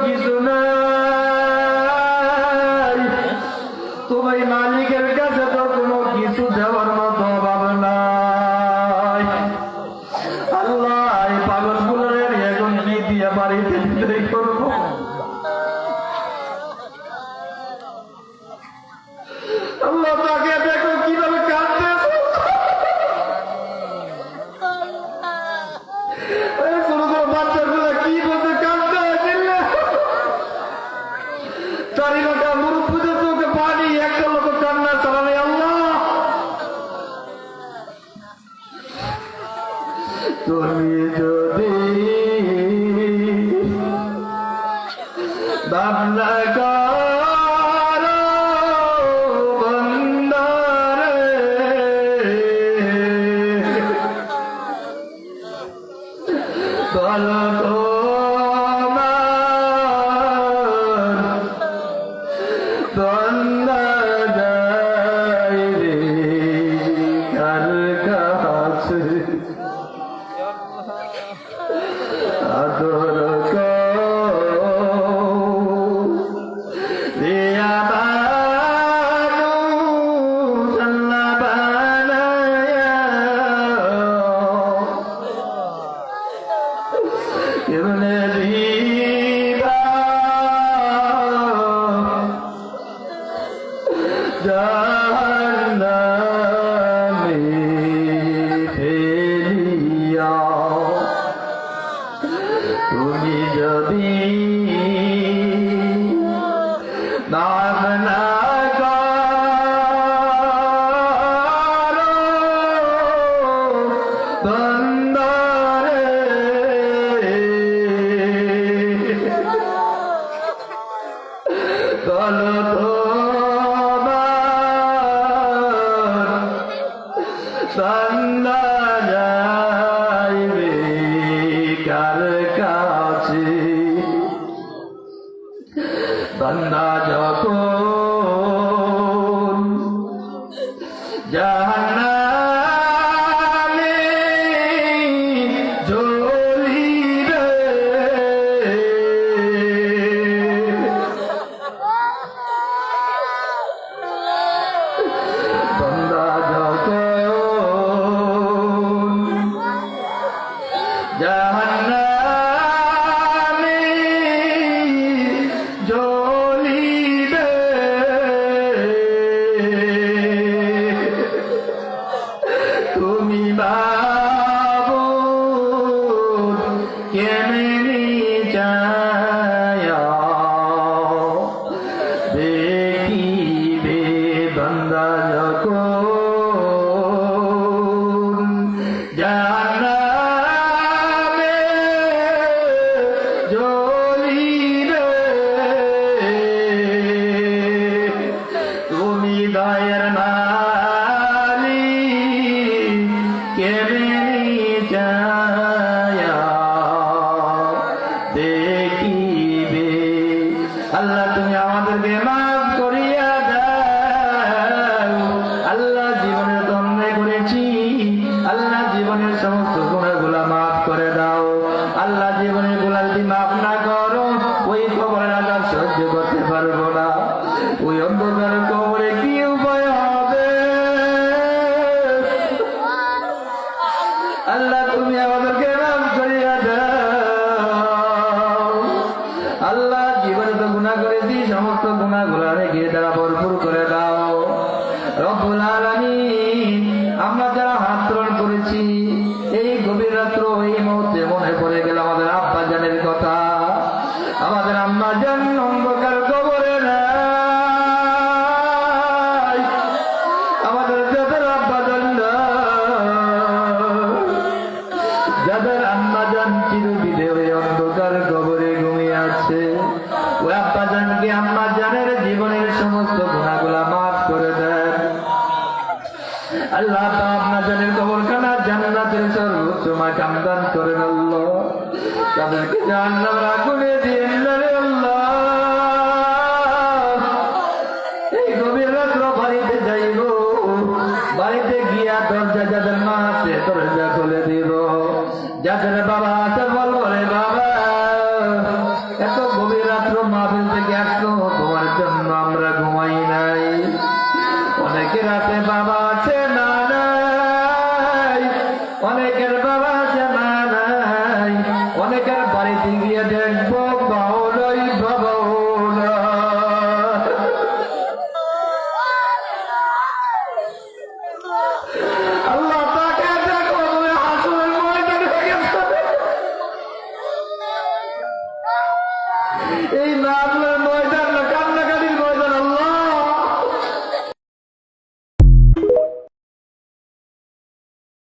কিছু নাই, তোমার মালিকের কাছে তো কোনো কিছু দেওয়ার মতো অভাব নাই। আল্লাহ এই পাগল গুলোর এখন দিয়ে বাড়িতে বিদায় করবো। আল্লাহ তাকে দেখো কিভাবে কাঁদতে, বাচ্চাগুলো কি বলতে কাঁদতে দিলে চারি লোকা মুরব্বীদের চোখে পানি, একটা লোক কান্না চালালে। আল্লাহ তুমি যদি বাংলা করো বন্দরে, বলো তোমার বন্দা যায় রে কার কাছে, আদর তুমি যদি নাম না করো বন্দরে, বলো তোমার বান্দা যাইবে কার কাছে। বান্দা যখন জাহান্নামে জ্বলিবে, বান্দা যখন জাহান্নামে জ্বলিবে, তুমি মাবুদ কেমনি চায়া দেখিবে। বান্দা যখন জাহান্নামে জ্বলিবে, তুমি দয়ার মালিক কেমনি চায়া দেখিবে। আল্লাহ তুমি আমাদেরকে মাফ করিয়া দাও। আল্লাহ জীবনের দন্ডে করেছি, আল্লাহ জীবনের সমস্ত গুনাহগুলো মাফ করে দাও। আল্লাহ জীবনের গুনাহ যদি মাফ না করো, ওই কবরের আযাব সহ্য করতে পারবো না। ওই অন্ধকার কবরে কি উপায় হবে? আল্লাহ তুমি আমাদেরকে মাফ করিয়া দাও। আল্লাহ জীবনে তো গুনাহ করেছি, সমস্ত গুনাহগুলো রেখে দ্বারা ভরপুর করে দাও রব্বুল আলামিন। আমরা যারা হাত তোলন করেছি এই গভীর রাত্র, এই মুহূর্তে মনে পড়ে গেল আমাদের আব্বা জানের কথা। আমাদের আম্মা জান অন্ধকার কবরে নাই, আমাদের যাদের আব্বা জান যাদের আম্মা জান চিরবিদে ওই অন্ধকার কবরে ঘুমিয়ে আছে, ওই আব্বা জানকে আম্মা জানের জীবনের সমস্ত গুনাহগুলো মাফ করে দেন। আল্লাহ আপনার জানের কবরখানা জান্নাতের সর্বোচ্চ মাকাম দান করেন। আল্লাহ তাদেরকে জাহান্নামের আগুনে দিয়েন না রে আল্লাহ। এই গভীর রাত্র বাড়িতে যাইব, বাড়িতে গিয়া দরজা যাদের মা আছে দরজা খুলে দিব, যাদের বাবা আছে বলবো রে বাবা এত গভীর রাত্র মাহফিল থেকে আসছো, তোমার জন্য আমরা ঘুমাই নাই। অনেকের রাতে বাবা আছে মা নাই, অনেকের বাবা আছে মা নাই, অনেকের বাড়িতে গিয়ে দেখবো বাবা নাই, বাবাও নাই। আল্লাহ তাকে দেখো, তুমি হাসুরের ময়দানে গেছো। এই মামলা